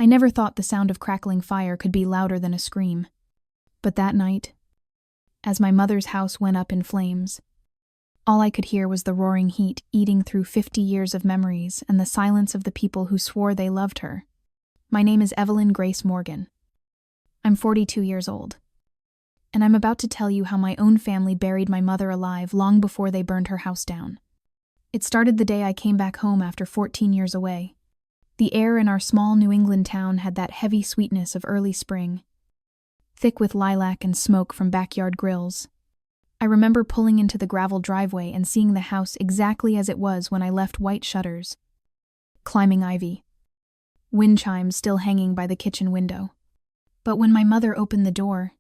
I never thought the sound of crackling fire could be louder than a scream. But that night, as my mother's house went up in flames, all I could hear was the roaring heat eating through 50 years of memories and the silence of the people who swore they loved her. My name is Evelyn Grace Morgan. I'm 42 years old. And I'm about to tell you how my own family buried my mother alive long before they burned her house down. It started the day I came back home after 14 years away. The air in our small New England town had that heavy sweetness of early spring, thick with lilac and smoke from backyard grills. I remember pulling into the gravel driveway and seeing the house exactly as it was when I left, white shutters, climbing ivy, wind chimes still hanging by the kitchen window. But when my mother opened the door,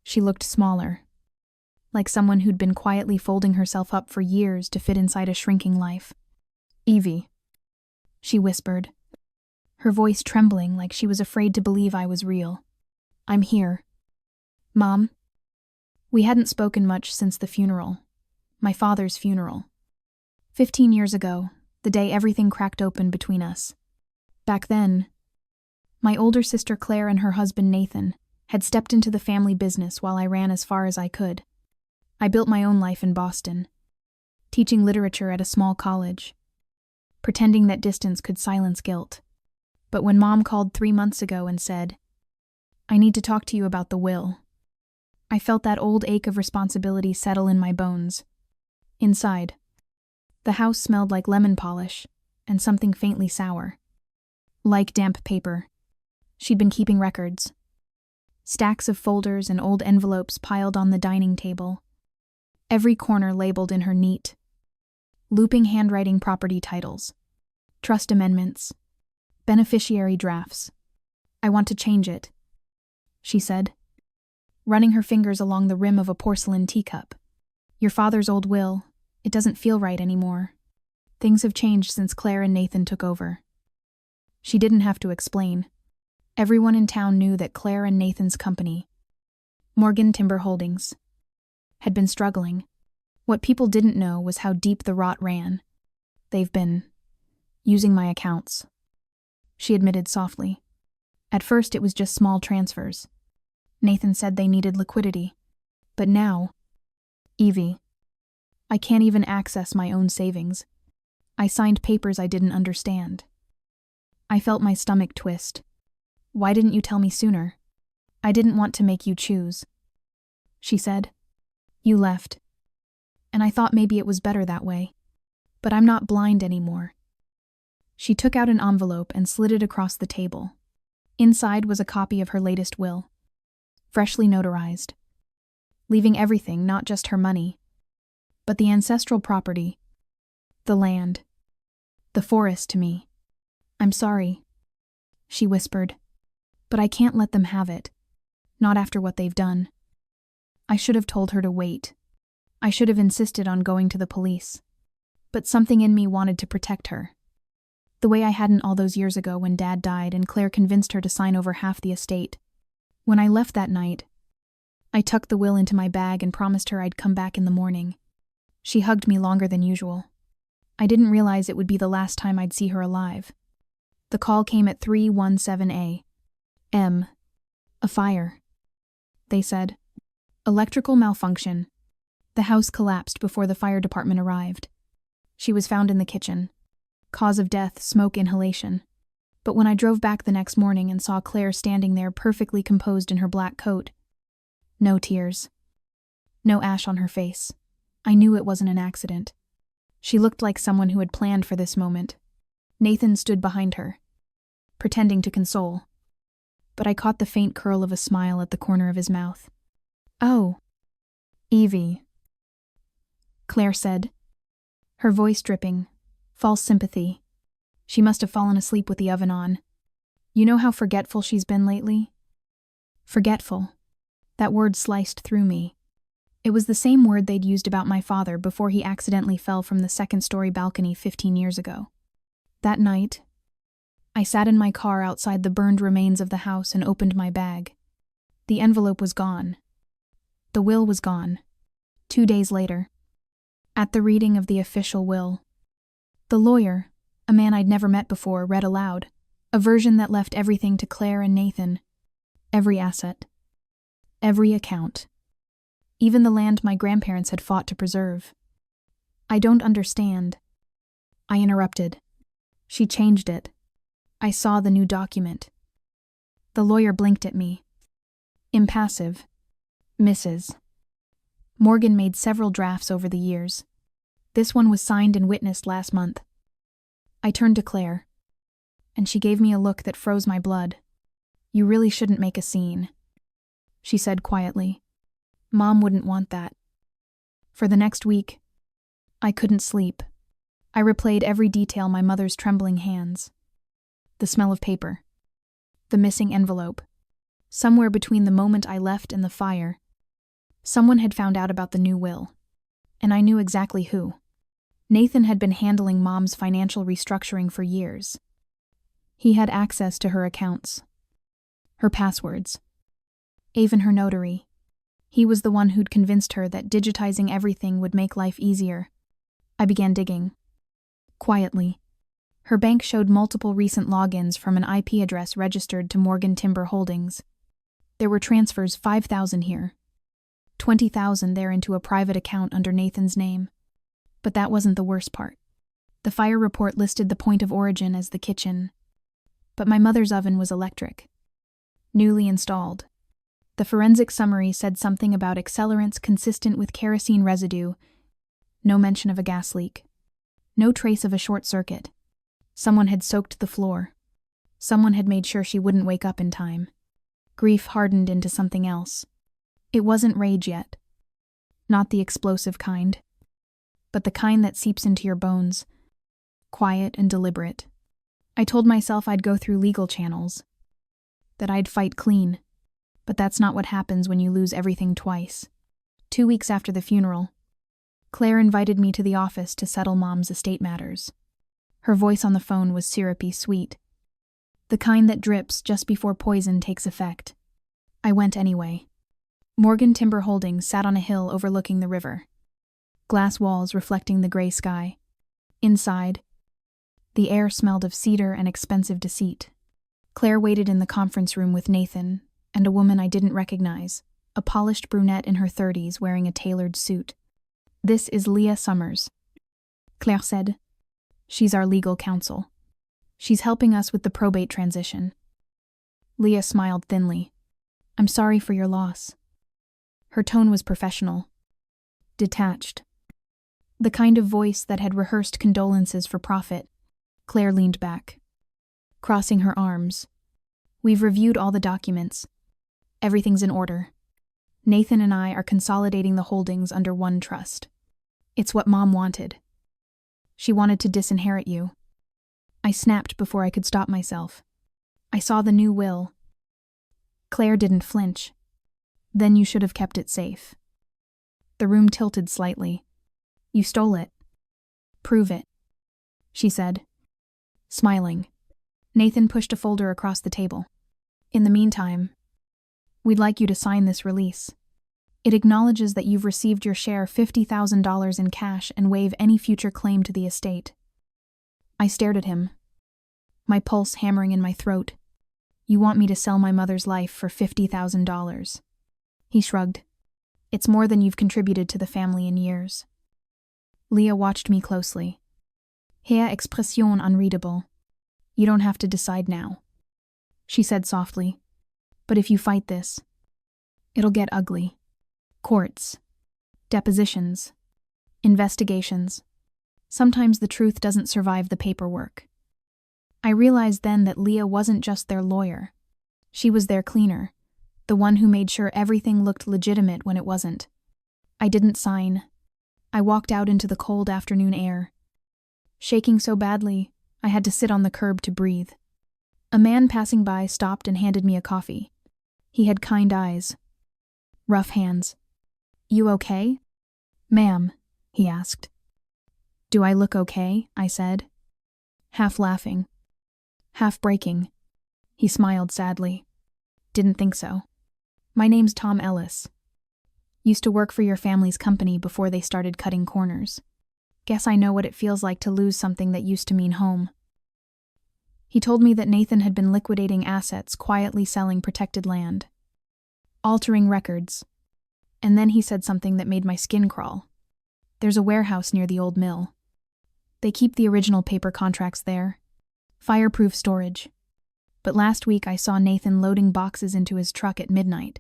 she looked smaller, like someone who'd been quietly folding herself up for years to fit inside a shrinking life. "Evie," she whispered, her voice trembling like she was afraid to believe I was real. "I'm here." "Mom?" We hadn't spoken much since the funeral, my father's funeral. 15 years ago, the day everything cracked open between us. Back then, my older sister Claire and her husband Nathan had stepped into the family business while I ran as far as I could. I built my own life in Boston, teaching literature at a small college, pretending that distance could silence guilt. But when Mom called 3 months ago and said, "I need to talk to you about the will," I felt that old ache of responsibility settle in my bones. Inside, the house smelled like lemon polish and something faintly sour. Like damp paper. She'd been keeping records. Stacks of folders and old envelopes piled on the dining table, every corner labeled in her neat, looping handwriting property titles, trust amendments, beneficiary drafts. "I want to change it," she said, running her fingers along the rim of a porcelain teacup. "Your father's old will, it doesn't feel right anymore. Things have changed since Claire and Nathan took over." She didn't have to explain. Everyone in town knew that Claire and Nathan's company, Morgan Timber Holdings, had been struggling. What people didn't know was how deep the rot ran. "They've been using my accounts," she admitted softly. "At first it was just small transfers. Nathan said they needed liquidity. But now, Evie, I can't even access my own savings. I signed papers I didn't understand." I felt my stomach twist. "Why didn't you tell me sooner?" "I didn't want to make you choose," she said. "You left. And I thought maybe it was better that way. But I'm not blind anymore." She took out an envelope and slid it across the table. Inside was a copy of her latest will, freshly notarized, leaving everything, not just her money, but the ancestral property, the land, the forest to me. "I'm sorry," she whispered, "but I can't let them have it. Not after what they've done." I should have told her to wait. I should have insisted on going to the police. But something in me wanted to protect her. The way I hadn't all those years ago when Dad died and Claire convinced her to sign over half the estate. When I left that night, I tucked the will into my bag and promised her I'd come back in the morning. She hugged me longer than usual. I didn't realize it would be the last time I'd see her alive. The call came at 3:17 a.m. "A fire," they said. "Electrical malfunction. The house collapsed before the fire department arrived." She was found in the kitchen. Cause of death, smoke inhalation. But when I drove back the next morning and saw Claire standing there perfectly composed in her black coat, no tears, no ash on her face, I knew it wasn't an accident. She looked like someone who had planned for this moment. Nathan stood behind her, pretending to console. But I caught the faint curl of a smile at the corner of his mouth. "Oh, Evie," Claire said, her voice dripping, false sympathy. She must have fallen asleep with the oven on. "You know how forgetful she's been lately?" Forgetful. That word sliced through me. It was the same word they'd used about my father before he accidentally fell from the second-story balcony 15 years ago. That night, I sat in my car outside the burned remains of the house and opened my bag. The envelope was gone. The will was gone. 2 days later, at the reading of the official will, the lawyer, a man I'd never met before, read aloud, A version that left everything to Claire and Nathan. Every asset. Every account. Even the land my grandparents had fought to preserve. I don't understand. I interrupted. She changed it. I saw the new document. The lawyer blinked at me. Impassive. Mrs. Morgan made several drafts over the years. This one was signed and witnessed last month. I turned to Claire, and she gave me a look that froze my blood. You really shouldn't make a scene, she said quietly. Mom wouldn't want that. For the next week, I couldn't sleep. I replayed every detail, my mother's trembling hands, the smell of paper, the missing envelope. Somewhere between the moment I left and the fire, someone had found out about the new will, and I knew exactly who. Nathan had been handling Mom's financial restructuring for years. He had access to her accounts, her passwords, even her notary. He was the one who'd convinced her that digitizing everything would make life easier. I began digging. Quietly. Her bank showed multiple recent logins from an IP address registered to Morgan Timber Holdings. There were transfers, 5,000 here, 20,000 there into a private account under Nathan's name. But that wasn't the worst part. The fire report listed the point of origin as the kitchen. But my mother's oven was electric, newly installed. The forensic summary said something about accelerants consistent with kerosene residue. No mention of a gas leak. No trace of a short circuit. Someone had soaked the floor. Someone had made sure she wouldn't wake up in time. Grief hardened into something else. It wasn't rage yet. Not the explosive kind. But the kind that seeps into your bones. Quiet and deliberate. I told myself I'd go through legal channels. That I'd fight clean. But that's not what happens when you lose everything twice. 2 weeks after the funeral, Claire invited me to the office to settle Mom's estate matters. Her voice on the phone was syrupy sweet. The kind that drips just before poison takes effect. I went anyway. Morgan Timber Holdings sat on a hill overlooking the river. Glass walls reflecting the gray sky. Inside, the air smelled of cedar and expensive deceit. Claire waited in the conference room with Nathan and a woman I didn't recognize, a polished brunette in her 30s wearing a tailored suit. This is Leah Summers, Claire said. She's our legal counsel. She's helping us with the probate transition. Leah smiled thinly. I'm sorry for your loss. Her tone was professional, detached. The kind of voice that had rehearsed condolences for profit. Claire leaned back, crossing her arms. We've reviewed all the documents. Everything's in order. Nathan and I are consolidating the holdings under one trust. It's what Mom wanted. She wanted to disinherit you. I snapped before I could stop myself. I saw the new will. Claire didn't flinch. Then you should have kept it safe. The room tilted slightly. You stole it. Prove it, she said, smiling. Nathan pushed a folder across the table. In the meantime, we'd like you to sign this release. It acknowledges that you've received your share, $50,000 in cash, and waive any future claim to the estate. I stared at him, my pulse hammering in my throat. You want me to sell my mother's life for $50,000? He shrugged. It's more than you've contributed to the family in years. Leah watched me closely. Her expression unreadable. You don't have to decide now, she said softly. But if you fight this, it'll get ugly. Courts, depositions, investigations. Sometimes the truth doesn't survive the paperwork. I realized then that Leah wasn't just their lawyer. She was their cleaner, the one who made sure everything looked legitimate when it wasn't. I didn't sign. I walked out into the cold afternoon air. Shaking so badly, I had to sit on the curb to breathe. A man passing by stopped and handed me a coffee. He had kind eyes, rough hands. You okay? Ma'am, he asked. Do I look okay? I said, half laughing, half breaking. He smiled sadly. Didn't think so. My name's Tom Ellis. Used to work for your family's company before they started cutting corners. Guess I know what it feels like to lose something that used to mean home. He told me that Nathan had been liquidating assets, quietly selling protected land, altering records. And then he said something that made my skin crawl. There's a warehouse near the old mill. They keep the original paper contracts there. Fireproof storage. But last week I saw Nathan loading boxes into his truck at midnight.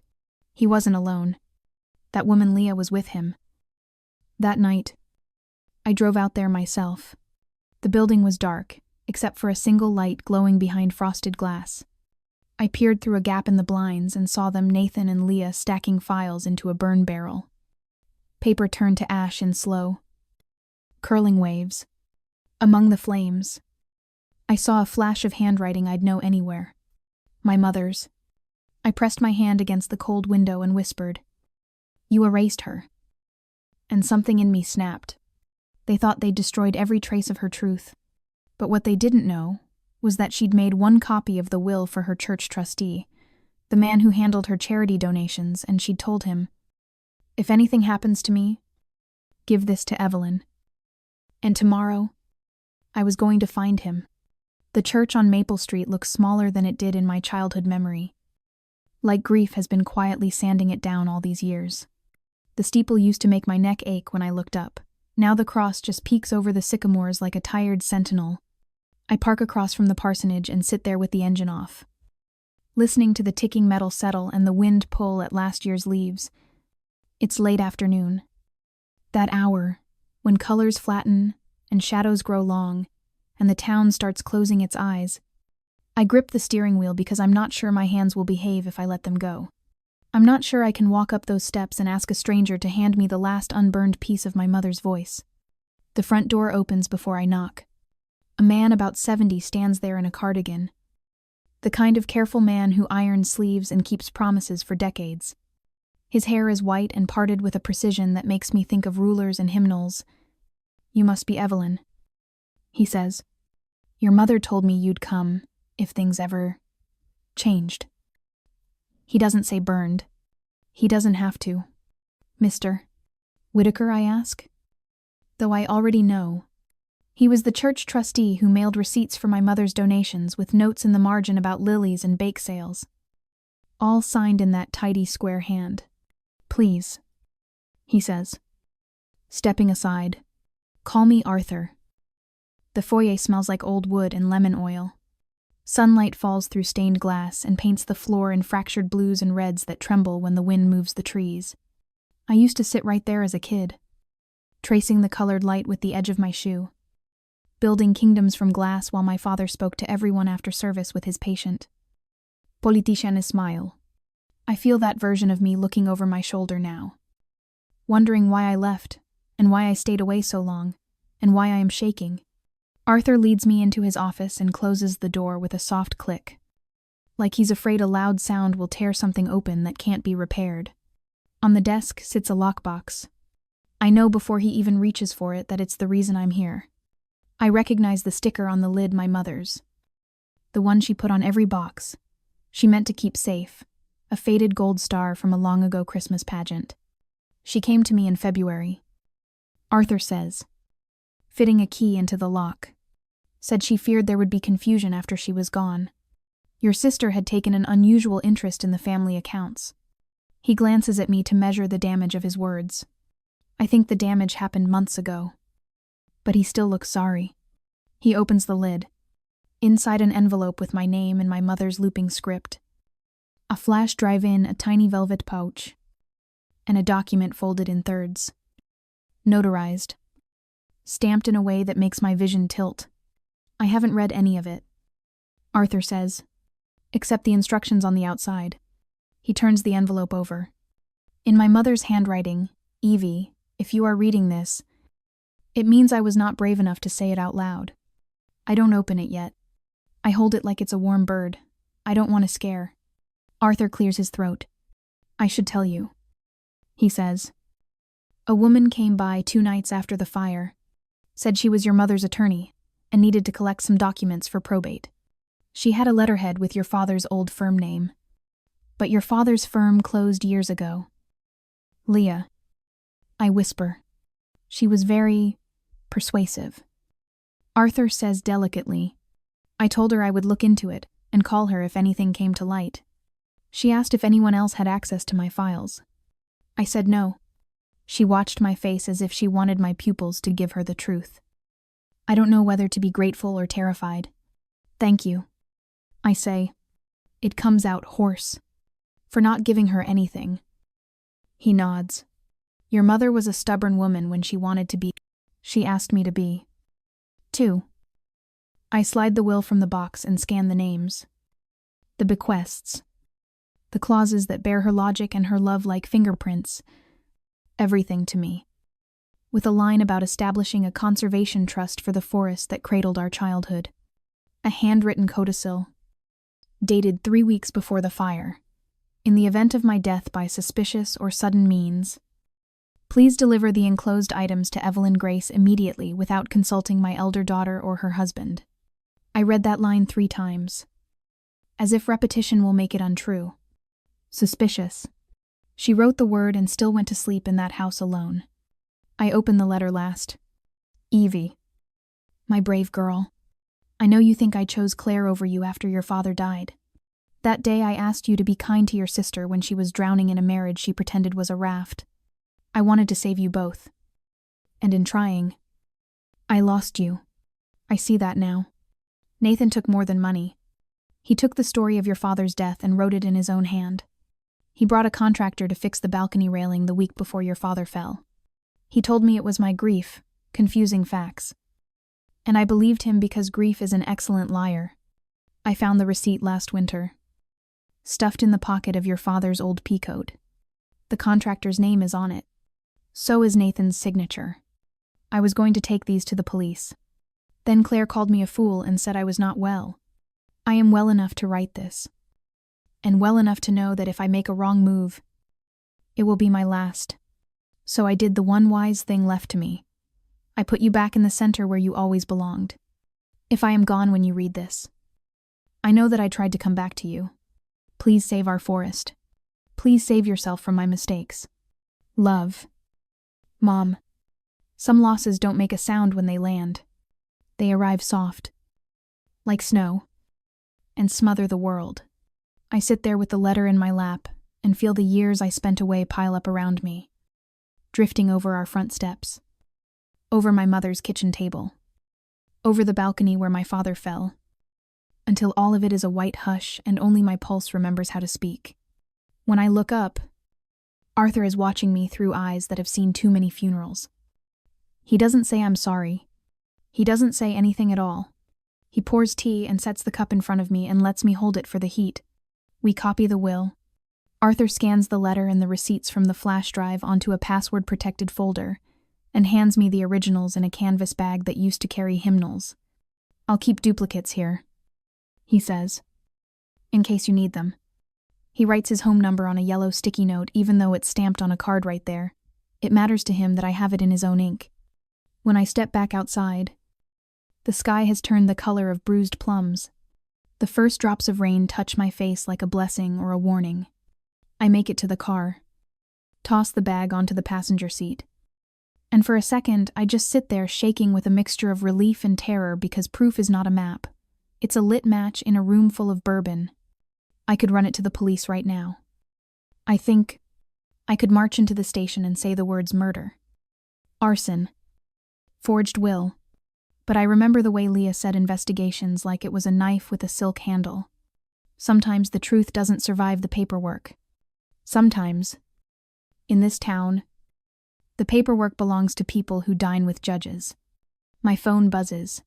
He wasn't alone. That woman Leah was with him. That night, I drove out there myself. The building was dark, except for a single light glowing behind frosted glass. I peered through a gap in the blinds and saw them, Nathan and Leah, stacking files into a burn barrel. Paper turned to ash in slow, curling waves. Among the flames, I saw a flash of handwriting I'd know anywhere. My mother's. I pressed my hand against the cold window and whispered, "You erased her." And something in me snapped. They thought they'd destroyed every trace of her truth. But what they didn't know was that she'd made one copy of the will for her church trustee, the man who handled her charity donations, and she'd told him, "If anything happens to me, give this to Evelyn." And tomorrow, I was going to find him. The church on Maple Street looks smaller than it did in my childhood memory. Like grief has been quietly sanding it down all these years. The steeple used to make my neck ache when I looked up. Now the cross just peeks over the sycamores like a tired sentinel. I park across from the parsonage and sit there with the engine off, listening to the ticking metal settle and the wind pull at last year's leaves. It's late afternoon. That hour, when colors flatten and shadows grow long, and the town starts closing its eyes. I grip the steering wheel because I'm not sure my hands will behave if I let them go. I'm not sure I can walk up those steps and ask a stranger to hand me the last unburned piece of my mother's voice. The front door opens before I knock. A man about 70 stands there in a cardigan. The kind of careful man who irons sleeves and keeps promises for decades. His hair is white and parted with a precision that makes me think of rulers and hymnals. "You must be Evelyn," he says. "Your mother told me you'd come, if things ever changed." He doesn't say burned. He doesn't have to. "Mr. Whitaker?" I ask. Though I already know. He was the church trustee who mailed receipts for my mother's donations with notes in the margin about lilies and bake sales. All signed in that tidy square hand. "Please," he says, stepping aside. "Call me Arthur." The foyer smells like old wood and lemon oil. Sunlight falls through stained glass and paints the floor in fractured blues and reds that tremble when the wind moves the trees. I used to sit right there as a kid, tracing the colored light with the edge of my shoe, building kingdoms from glass while my father spoke to everyone after service with his patient. Politician smile. I feel that version of me looking over my shoulder now, wondering why I left, and why I stayed away so long, and why I am shaking. Arthur leads me into his office and closes the door with a soft click, like he's afraid a loud sound will tear something open that can't be repaired. On the desk sits a lockbox. I know before he even reaches for it that it's the reason I'm here. I recognize the sticker on the lid, my mother's. The one she put on every box. She meant to keep safe, a faded gold star from a long-ago Christmas pageant. She came to me in February. Arthur says, fitting a key into the lock. Said she feared there would be confusion after she was gone. Your sister had taken an unusual interest in the family accounts. He glances at me to measure the damage of his words. I think the damage happened months ago. But he still looks sorry. He opens the lid. Inside an envelope with my name and my mother's looping script. A flash drive in a tiny velvet pouch. And a document folded in thirds. Notarized. Stamped in a way that makes my vision tilt. I haven't read any of it. Arthur says, except the instructions on the outside. He turns the envelope over. In my mother's handwriting, Evie, if you are reading this, it means I was not brave enough to say it out loud. I don't open it yet. I hold it like it's a warm bird. I don't want to scare. Arthur clears his throat. I should tell you, he says. A woman came by 2 nights after the fire, said she was your mother's attorney, and needed to collect some documents for probate. She had a letterhead with your father's old firm name. But your father's firm closed years ago. Leah. I whisper. She was very persuasive. Arthur says delicately, I told her I would look into it and call her if anything came to light. She asked if anyone else had access to my files. I said no. She watched my face as if she wanted my pupils to give her the truth. I don't know whether to be grateful or terrified. Thank you, I say. It comes out hoarse. For not giving her anything. He nods. Your mother was a stubborn woman when she wanted to be. She asked me to be. 2. I slide the will from the box and scan the names. The bequests. The clauses that bear her logic and her love like fingerprints. Everything to me. With a line about establishing a conservation trust for the forest that cradled our childhood. A handwritten codicil. Dated 3 weeks before the fire. In the event of my death by suspicious or sudden means, please deliver the enclosed items to Evelyn Grace immediately without consulting my elder daughter or her husband. I read that line 3 times. As if repetition will make it untrue. Suspicious. She wrote the word and still went to sleep in that house alone. I opened the letter last. Evie. My brave girl. I know you think I chose Claire over you after your father died. That day I asked you to be kind to your sister when she was drowning in a marriage she pretended was a raft. I wanted to save you both. And in trying, I lost you. I see that now. Nathan took more than money. He took the story of your father's death and wrote it in his own hand. He brought a contractor to fix the balcony railing the week before your father fell. He told me it was my grief, confusing facts. And I believed him because grief is an excellent liar. I found the receipt last winter. Stuffed in the pocket of your father's old peacoat. The contractor's name is on it. So is Nathan's signature. I was going to take these to the police. Then Claire called me a fool and said I was not well. I am well enough to write this. And well enough to know that if I make a wrong move, it will be my last. So I did the one wise thing left to me. I put you back in the center where you always belonged. If I am gone when you read this, I know that I tried to come back to you. Please save our forest. Please save yourself from my mistakes. Love. Mom. Some losses don't make a sound when they land. They arrive soft. Like snow. And smother the world. I sit there with the letter in my lap and feel the years I spent away pile up around me. Drifting over our front steps. Over my mother's kitchen table. Over the balcony where my father fell. Until all of it is a white hush and only my pulse remembers how to speak. When I look up, Arthur is watching me through eyes that have seen too many funerals. He doesn't say I'm sorry. He doesn't say anything at all. He pours tea and sets the cup in front of me and lets me hold it for the heat. We copy the will. Arthur scans the letter and the receipts from the flash drive onto a password-protected folder and hands me the originals in a canvas bag that used to carry hymnals. I'll keep duplicates here, he says, in case you need them. He writes his home number on a yellow sticky note even though it's stamped on a card right there. It matters to him that I have it in his own ink. When I step back outside, the sky has turned the color of bruised plums. The first drops of rain touch my face like a blessing or a warning. I make it to the car, toss the bag onto the passenger seat. And for a second, I just sit there shaking with a mixture of relief and terror because proof is not a map. It's a lit match in a room full of bourbon. I could run it to the police right now. I think I could march into the station and say the words murder, arson, forged will. But I remember the way Leah said investigations like it was a knife with a silk handle. Sometimes the truth doesn't survive the paperwork. Sometimes, in this town, the paperwork belongs to people who dine with judges. My phone buzzes.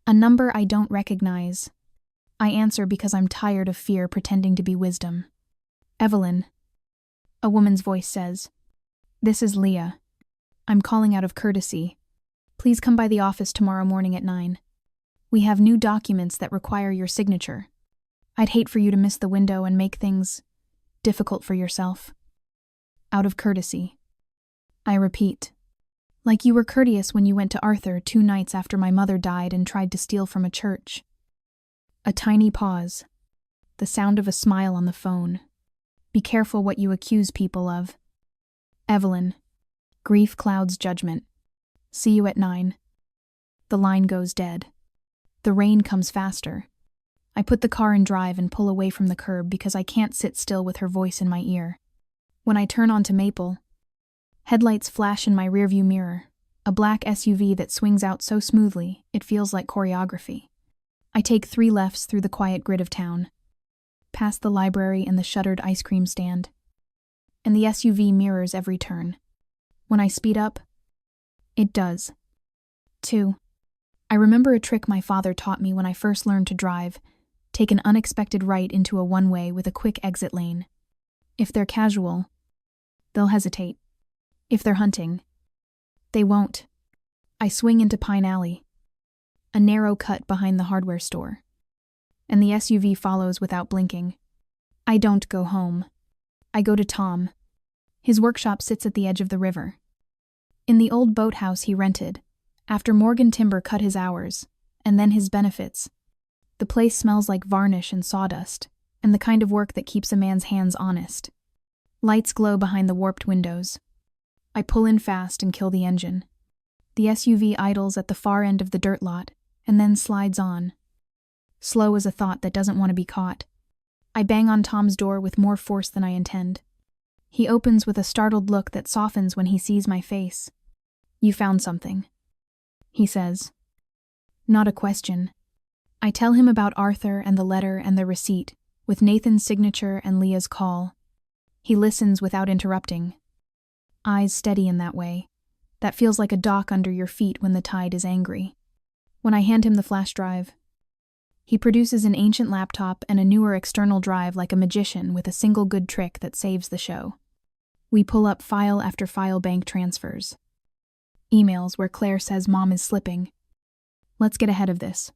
A number I don't recognize. I answer because I'm tired of fear pretending to be wisdom. Evelyn. A woman's voice says, "This is Leah. I'm calling out of courtesy. Please come by the office tomorrow morning at 9. We have new documents that require your signature. I'd hate for you to miss the window and make things difficult for yourself. Out of courtesy." I repeat. Like you were courteous when you went to Arthur 2 nights after my mother died and tried to steal from a church. A tiny pause. The sound of a smile on the phone. Be careful what you accuse people of. Evelyn. Grief clouds judgment. See you at 9. The line goes dead. The rain comes faster. I put the car in drive and pull away from the curb because I can't sit still with her voice in my ear. When I turn onto Maple, headlights flash in my rearview mirror, a black SUV that swings out so smoothly it feels like choreography. I take 3 lefts through the quiet grid of town, past the library and the shuttered ice cream stand, and the SUV mirrors every turn. When I speed up, it does. 2. I remember a trick my father taught me when I first learned to drive: take an unexpected right into a one-way with a quick exit lane. If they're casual, they'll hesitate. If they're hunting, they won't. I swing into Pine Alley, a narrow cut behind the hardware store, and the SUV follows without blinking. I don't go home. I go to Tom. His workshop sits at the edge of the river. In the old boathouse he rented, after Morgan Timber cut his hours, and then his benefits. The place smells like varnish and sawdust, and the kind of work that keeps a man's hands honest. Lights glow behind the warped windows. I pull in fast and kill the engine. The SUV idles at the far end of the dirt lot, and then slides on. Slow as a thought that doesn't want to be caught. I bang on Tom's door with more force than I intend. He opens with a startled look that softens when he sees my face. "You found something," he says. Not a question. I tell him about Arthur and the letter and the receipt, with Nathan's signature and Leah's call. He listens without interrupting. Eyes steady in that way. That feels like a dock under your feet when the tide is angry. When I hand him the flash drive, he produces an ancient laptop and a newer external drive like a magician with a single good trick that saves the show. We pull up file after file bank transfers. Emails where Claire says Mom is slipping. Let's get ahead of this.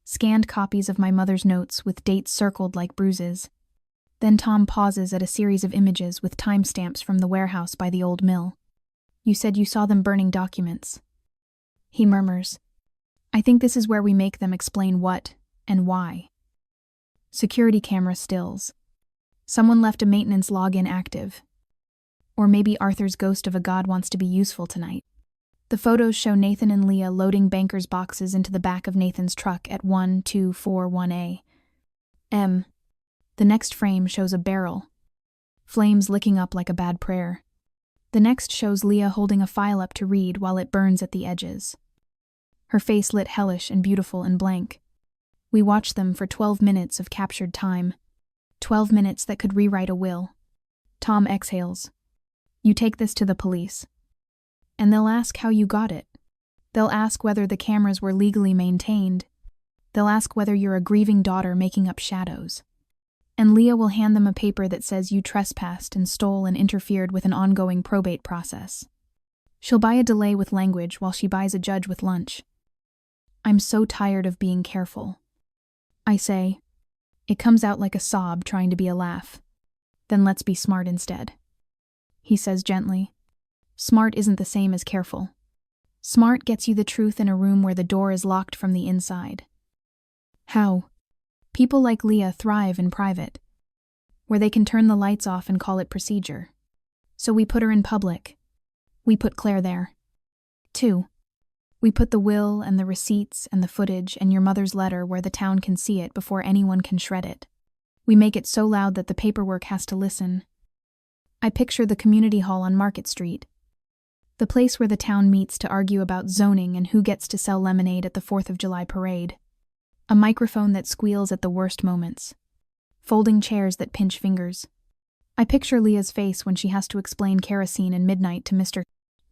Scanned copies of my mother's notes with dates circled like bruises. Then Tom pauses at a series of images with timestamps from the warehouse by the old mill. "You said you saw them burning documents." He murmurs, "I think this is where we make them explain what and why." Security camera stills. Someone left a maintenance log inactive. Or maybe Arthur's ghost of a god wants to be useful tonight. The photos show Nathan and Leah loading bankers' boxes into the back of Nathan's truck at 1241A. The next frame shows a barrel, flames licking up like a bad prayer. The next shows Leah holding a file up to read while it burns at the edges. Her face lit hellish and beautiful and blank. We watch them for 12 minutes of captured time. 12 minutes that could rewrite a will. Tom exhales. "You take this to the police, and they'll ask how you got it. They'll ask whether the cameras were legally maintained. They'll ask whether you're a grieving daughter making up shadows. And Leah will hand them a paper that says you trespassed and stole and interfered with an ongoing probate process. She'll buy a delay with language while she buys a judge with lunch. I'm so tired of being careful." I say. It comes out like a sob trying to be a laugh. "Then let's be smart instead," he says gently. Smart isn't the same as careful. Smart gets you the truth in a room where the door is locked from the inside. How? People like Leah thrive in private, where they can turn the lights off and call it procedure. So we put her in public. We put Claire there. 2. We put the will and the receipts and the footage and your mother's letter where the town can see it before anyone can shred it. We make it so loud that the paperwork has to listen. I picture the community hall on Market Street, the place where the town meets to argue about zoning and who gets to sell lemonade at the 4th of July parade. A microphone that squeals at the worst moments. Folding chairs that pinch fingers. I picture Leah's face when she has to explain kerosene and midnight to Mr.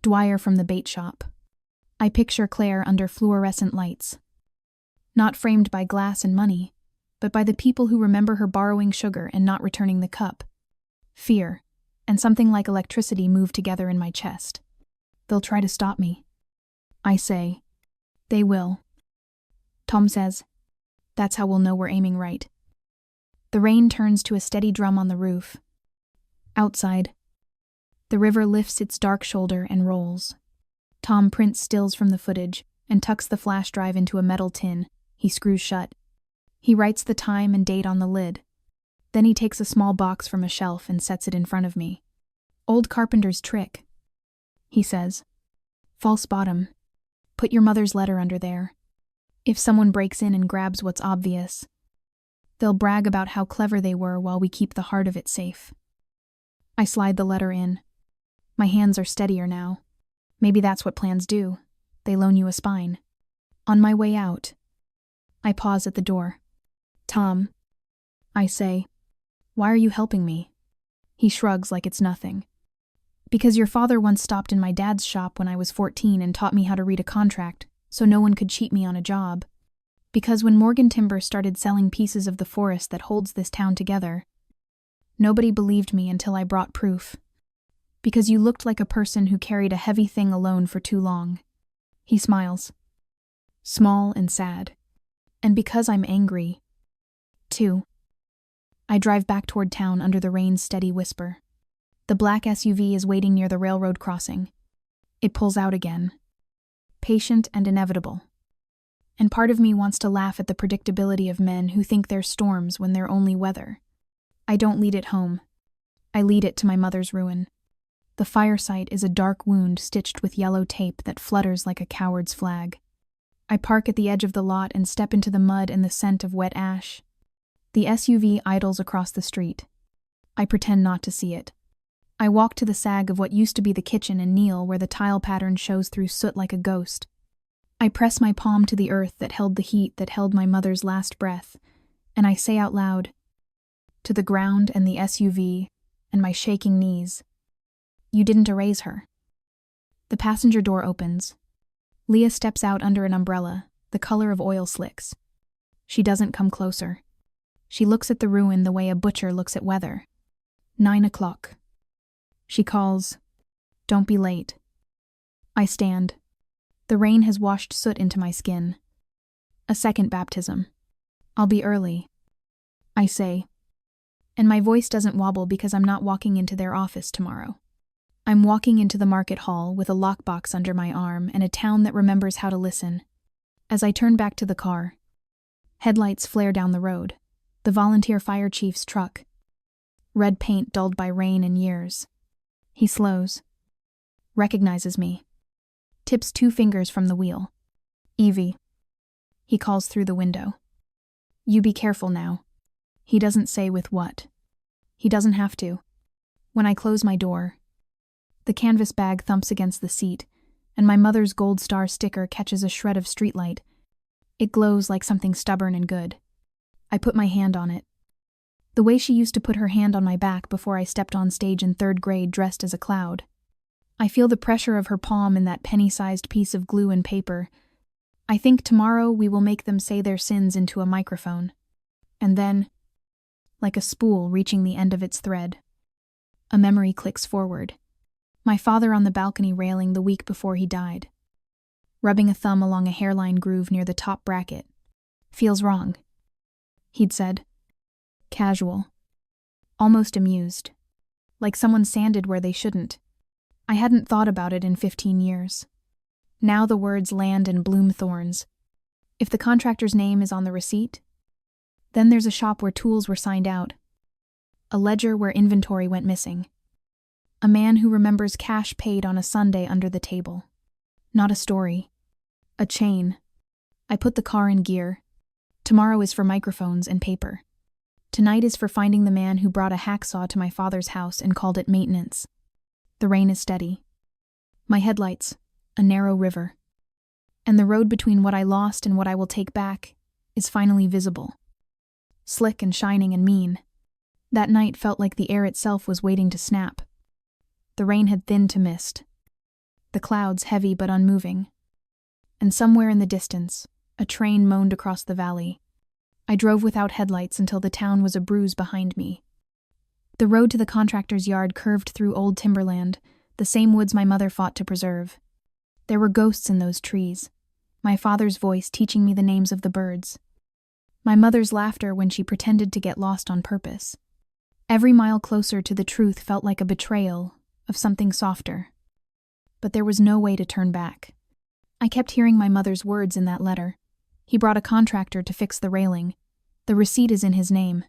Dwyer from the bait shop. I picture Claire under fluorescent lights. Not framed by glass and money, but by the people who remember her borrowing sugar and not returning the cup. Fear, and something like electricity move together in my chest. They'll try to stop me. I say, "They will." Tom says, "That's how we'll know we're aiming right." The rain turns to a steady drum on the roof. Outside, the river lifts its dark shoulder and rolls. Tom prints stills from the footage and tucks the flash drive into a metal tin he screws shut. He writes the time and date on the lid. Then he takes a small box from a shelf and sets it in front of me. "Old carpenter's trick," he says. "False bottom. Put your mother's letter under there. If someone breaks in and grabs what's obvious, they'll brag about how clever they were while we keep the heart of it safe. I slide the letter in. My hands are steadier now. Maybe that's what plans do. They loan you a spine. On my way out, I pause at the door. Tom, I say, why are you helping me? He shrugs like it's nothing. Because your father once stopped in my dad's shop when I was 14 and taught me how to read a contract, so no one could cheat me on a job. Because when Morgan Timber started selling pieces of the forest that holds this town together, nobody believed me until I brought proof. Because you looked like a person who carried a heavy thing alone for too long. He smiles. Small and sad. And because I'm angry, too. I drive back toward town under the rain's steady whisper. The black SUV is waiting near the railroad crossing. It pulls out again. Patient and inevitable. And part of me wants to laugh at the predictability of men who think they're storms when they're only weather. I don't lead it home. I lead it to my mother's ruin. The fireside is a dark wound stitched with yellow tape that flutters like a coward's flag. I park at the edge of the lot and step into the mud and the scent of wet ash. The SUV idles across the street. I pretend not to see it. I walk to the sag of what used to be the kitchen and kneel where the tile pattern shows through soot like a ghost. I press my palm to the earth that held the heat that held my mother's last breath, and I say out loud, to the ground and the SUV and my shaking knees, you didn't erase her. The passenger door opens. Leah steps out under an umbrella, the color of oil slicks. She doesn't come closer. She looks at the ruin the way a butcher looks at weather. 9 o'clock. She calls, don't be late. I stand. The rain has washed soot into my skin. A second baptism. I'll be early. I say. And my voice doesn't wobble because I'm not walking into their office tomorrow. I'm walking into the market hall with a lockbox under my arm and a town that remembers how to listen. As I turn back to the car, headlights flare down the road. The volunteer fire chief's truck. Red paint dulled by rain and years. He slows. Recognizes me. Tips 2 fingers from the wheel. Evie. He calls through the window. You be careful now. He doesn't say with what. He doesn't have to. When I close my door, the canvas bag thumps against the seat, and my mother's gold star sticker catches a shred of streetlight. It glows like something stubborn and good. I put my hand on it. The way she used to put her hand on my back before I stepped on stage in 3rd grade dressed as a cloud. I feel the pressure of her palm in that penny-sized piece of glue and paper. I think tomorrow we will make them say their sins into a microphone. And then, like a spool reaching the end of its thread, a memory clicks forward. My father on the balcony railing the week before he died. Rubbing a thumb along a hairline groove near the top bracket. Feels wrong. He'd said. Casual. Almost amused. Like someone sanded where they shouldn't. I hadn't thought about it in 15 years. Now the words land and bloom thorns. If the contractor's name is on the receipt, then there's a shop where tools were signed out. A ledger where inventory went missing. A man who remembers cash paid on a Sunday under the table. Not a story. A chain. I put the car in gear. Tomorrow is for microphones and paper. Tonight is for finding the man who brought a hacksaw to my father's house and called it maintenance. The rain is steady. My headlights, a narrow river. And the road between what I lost and what I will take back is finally visible. Slick and shining and mean. That night felt like the air itself was waiting to snap. The rain had thinned to mist. The clouds heavy but unmoving. And somewhere in the distance, a train moaned across the valley. I drove without headlights until the town was a bruise behind me. The road to the contractor's yard curved through old timberland, the same woods my mother fought to preserve. There were ghosts in those trees, my father's voice teaching me the names of the birds. My mother's laughter when she pretended to get lost on purpose. Every mile closer to the truth felt like a betrayal of something softer. But there was no way to turn back. I kept hearing my mother's words in that letter. He brought a contractor to fix the railing. The receipt is in his name.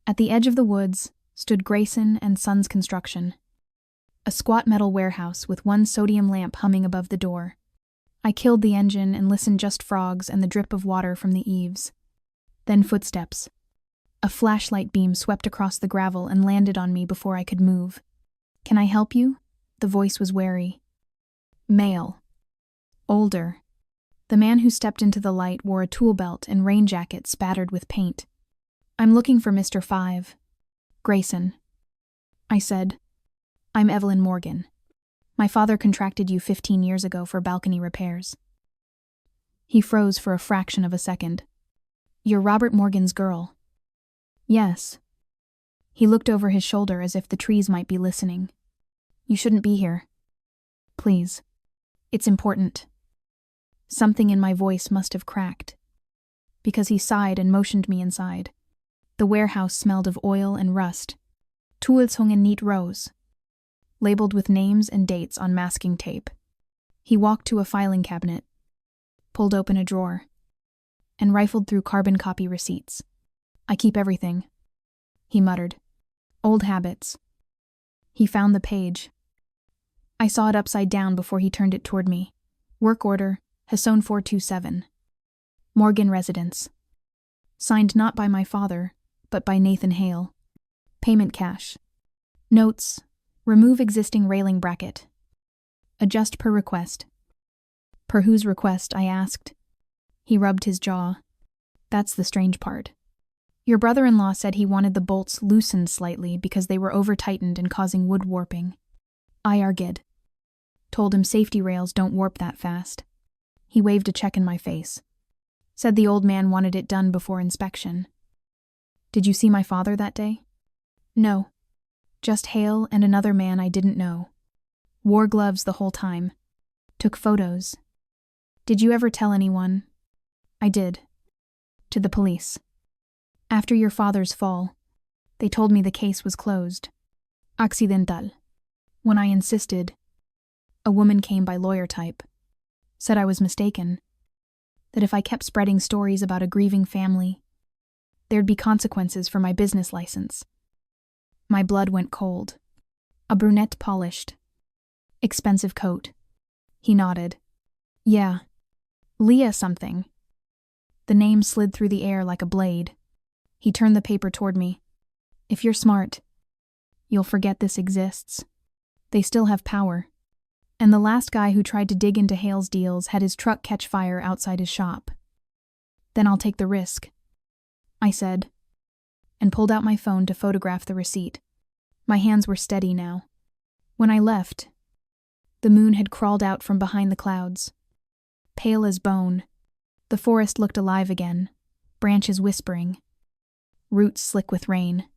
At the edge of the woods stood Grayson and Sons Construction. A squat metal warehouse with one sodium lamp humming above the door. I killed the engine and listened just frogs and the drip of water from the eaves. Then footsteps. A flashlight beam swept across the gravel and landed on me before I could move. "Can I help you?" The voice was wary. Male. Older. The man who stepped into the light wore a tool belt and rain jacket spattered with paint. "I'm looking for Mr. 5. Grayson." I said, "I'm Evelyn Morgan. My father contracted you 15 years ago for balcony repairs." He froze for a fraction of a second. "You're Robert Morgan's girl." "Yes." He looked over his shoulder as if the trees might be listening. "You shouldn't be here. Please. It's important." Something in my voice must have cracked, because he sighed and motioned me inside. The warehouse smelled of oil and rust. Tools hung in neat rows, labeled with names and dates on masking tape. He walked to a filing cabinet, pulled open a drawer, and rifled through carbon copy receipts. "I keep everything," he muttered. "Old habits." He found the page. I saw it upside down before he turned it toward me. Work order, Hasson 427. Morgan Residence. Signed not by my father, but by Nathan Hale. Payment cash. Notes: remove existing railing bracket. Adjust per request. Per whose request, I asked. He rubbed his jaw. That's the strange part. Your brother-in-law said he wanted the bolts loosened slightly because they were over-tightened and causing wood warping. I argued. Told him safety rails don't warp that fast. He waved a check in my face. Said the old man wanted it done before inspection. Did you see my father that day? No. Just Hale and another man I didn't know. Wore gloves the whole time. Took photos. Did you ever tell anyone? I did. To the police. After your father's fall, they told me the case was closed. Accidental. When I insisted, a woman came by lawyer type. Said I was mistaken. That if I kept spreading stories about a grieving family, there'd be consequences for my business license. My blood went cold. A brunette polished. Expensive coat. He nodded. Yeah. Leah something. The name slid through the air like a blade. He turned the paper toward me. If you're smart, you'll forget this exists. They still have power. And the last guy who tried to dig into Hale's deals had his truck catch fire outside his shop. Then I'll take the risk, I said, and pulled out my phone to photograph the receipt. My hands were steady now. When I left, the moon had crawled out from behind the clouds. Pale as bone, the forest looked alive again, branches whispering, roots slick with rain.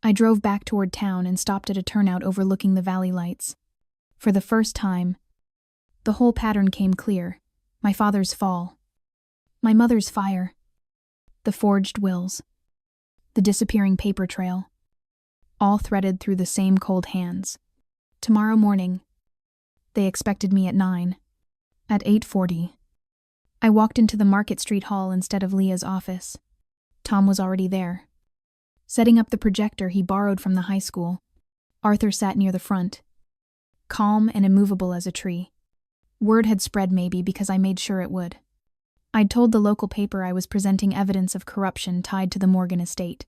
I drove back toward town and stopped at a turnout overlooking the valley lights. For the first time, the whole pattern came clear. My father's fall. My mother's fire. The forged wills. The disappearing paper trail. All threaded through the same cold hands. Tomorrow morning. They expected me at 9. At 8:40. I walked into the Market Street Hall instead of Leah's office. Tom was already there. Setting up the projector he borrowed from the high school. Arthur sat near the front, calm and immovable as a tree. Word had spread maybe because I made sure it would. I'd told the local paper I was presenting evidence of corruption tied to the Morgan estate.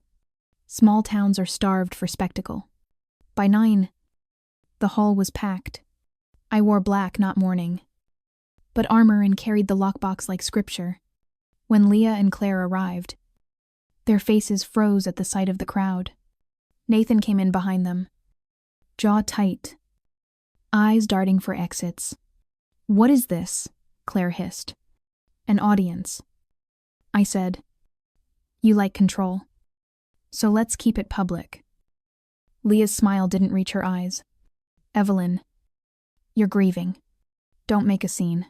Small towns are starved for spectacle. By 9, the hall was packed. I wore black, not mourning, but armor and carried the lockbox like scripture. When Leah and Claire arrived, their faces froze at the sight of the crowd. Nathan came in behind them, jaw tight, eyes darting for exits. What is this? Claire hissed. An audience. I said, you like control, so let's keep it public. Leah's smile didn't reach her eyes. Evelyn, you're grieving. Don't make a scene.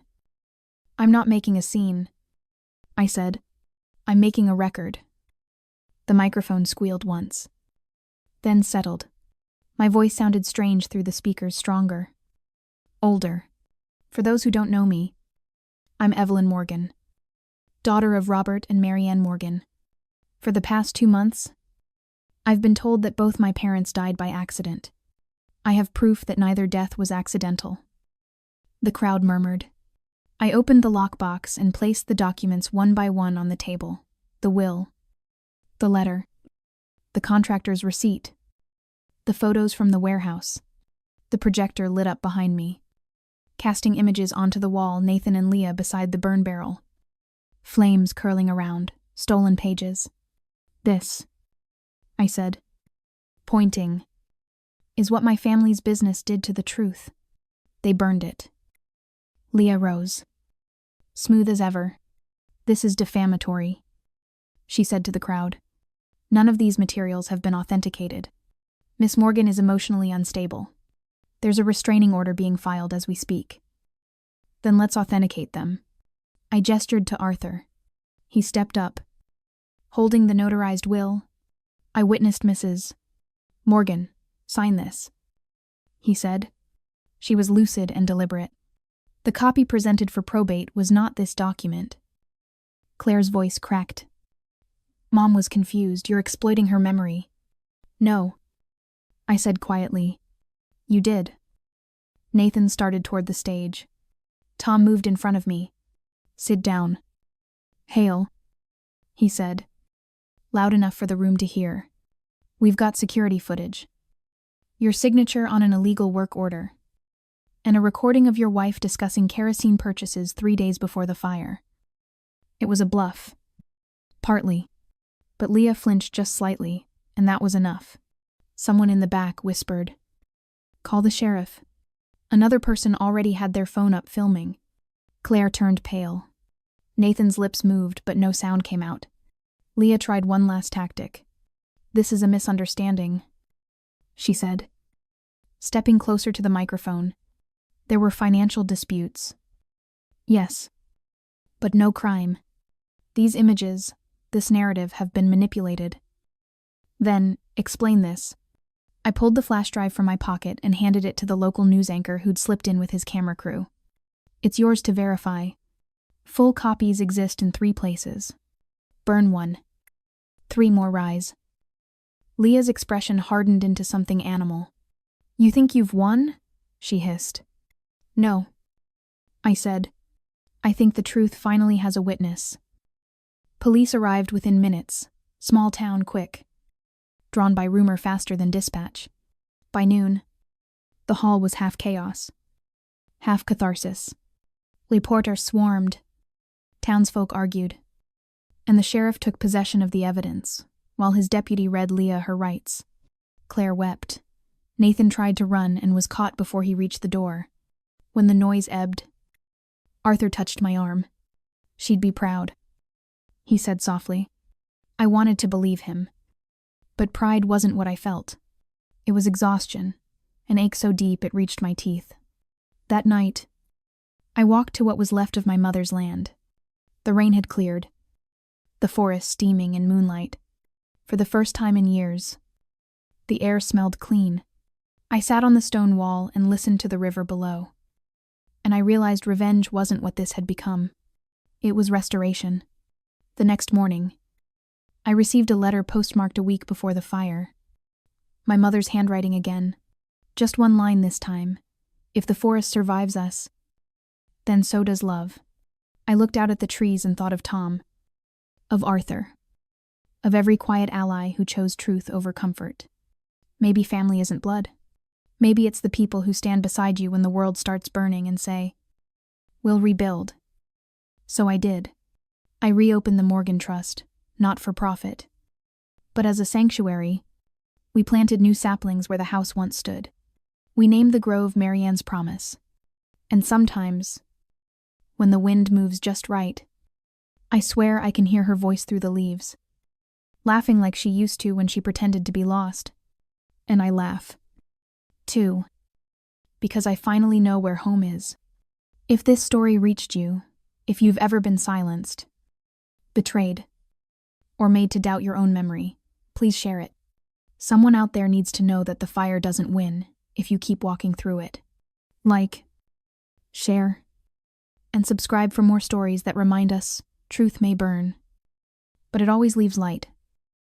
I'm not making a scene, I said. I'm making a record. The microphone squealed once, then settled. My voice sounded strange through the speakers, stronger, older. For those who don't know me, I'm Evelyn Morgan, daughter of Robert and Marianne Morgan. For the past 2 months, I've been told that both my parents died by accident. I have proof that neither death was accidental. The crowd murmured. I opened the lockbox and placed the documents one by one on the table. The will, the letter, the contractor's receipt, the photos from the warehouse. The projector lit up behind me, casting images onto the wall, Nathan and Leah beside the burn barrel. Flames curling around, stolen pages. This, I said, pointing, is what my family's business did to the truth. They burned it. Leah rose. Smooth as ever. This is defamatory, she said to the crowd. None of these materials have been authenticated. Miss Morgan is emotionally unstable. There's a restraining order being filed as we speak. Then let's authenticate them. I gestured to Arthur. He stepped up. Holding the notarized will, I witnessed Mrs. Morgan sign this, he said. She was lucid and deliberate. The copy presented for probate was not this document. Claire's voice cracked. Mom was confused. You're exploiting her memory. No, I said quietly. You did. Nathan started toward the stage. Tom moved in front of me. Sit down. Hail, he said, loud enough for the room to hear. We've got security footage. Your signature on an illegal work order. And a recording of your wife discussing kerosene purchases 3 days before the fire. It was a bluff. Partly. But Leah flinched just slightly, and that was enough. Someone in the back whispered, "Call the sheriff." Another person already had their phone up filming. Claire turned pale. Nathan's lips moved, but no sound came out. Leah tried one last tactic. "This is a misunderstanding," she said. Stepping closer to the microphone, there were financial disputes. Yes, but no crime. These images, this narrative have been manipulated. Then, explain this. I pulled the flash drive from my pocket and handed it to the local news anchor who'd slipped in with his camera crew. It's yours to verify. Full copies exist in 3 places. Burn one. 3 more rise. Leah's expression hardened into something animal. You think you've won? She hissed. No, I said. I think the truth finally has a witness. Police arrived within minutes, small town quick. Drawn by rumor faster than dispatch. By noon, the hall was half chaos, half catharsis. Reporters swarmed. Townsfolk argued. And the sheriff took possession of the evidence, while his deputy read Leah her rights. Claire wept. Nathan tried to run and was caught before he reached the door. When the noise ebbed, Arthur touched my arm. She'd be proud, he said softly. I wanted to believe him. But pride wasn't what I felt. It was exhaustion, an ache so deep it reached my teeth. That night, I walked to what was left of my mother's land. The rain had cleared, the forest steaming in moonlight. For the first time in years, the air smelled clean. I sat on the stone wall and listened to the river below. And I realized revenge wasn't what this had become. It was restoration. The next morning, I received a letter postmarked a week before the fire. My mother's handwriting again. Just one line this time. If the forest survives us, then so does love. I looked out at the trees and thought of Tom, of Arthur, of every quiet ally who chose truth over comfort. Maybe family isn't blood. Maybe it's the people who stand beside you when the world starts burning and say, "We'll rebuild." So I did. I reopened the Morgan Trust, not for profit, but as a sanctuary. We planted new saplings where the house once stood. We named the grove Marianne's Promise. And sometimes, when the wind moves just right, I swear I can hear her voice through the leaves, laughing like she used to when she pretended to be lost. And I laugh, too, because I finally know where home is. If this story reached you, if you've ever been silenced, betrayed, or made to doubt your own memory, please share it. Someone out there needs to know that the fire doesn't win if you keep walking through it. Like, share, and subscribe for more stories that remind us truth may burn, but it always leaves light.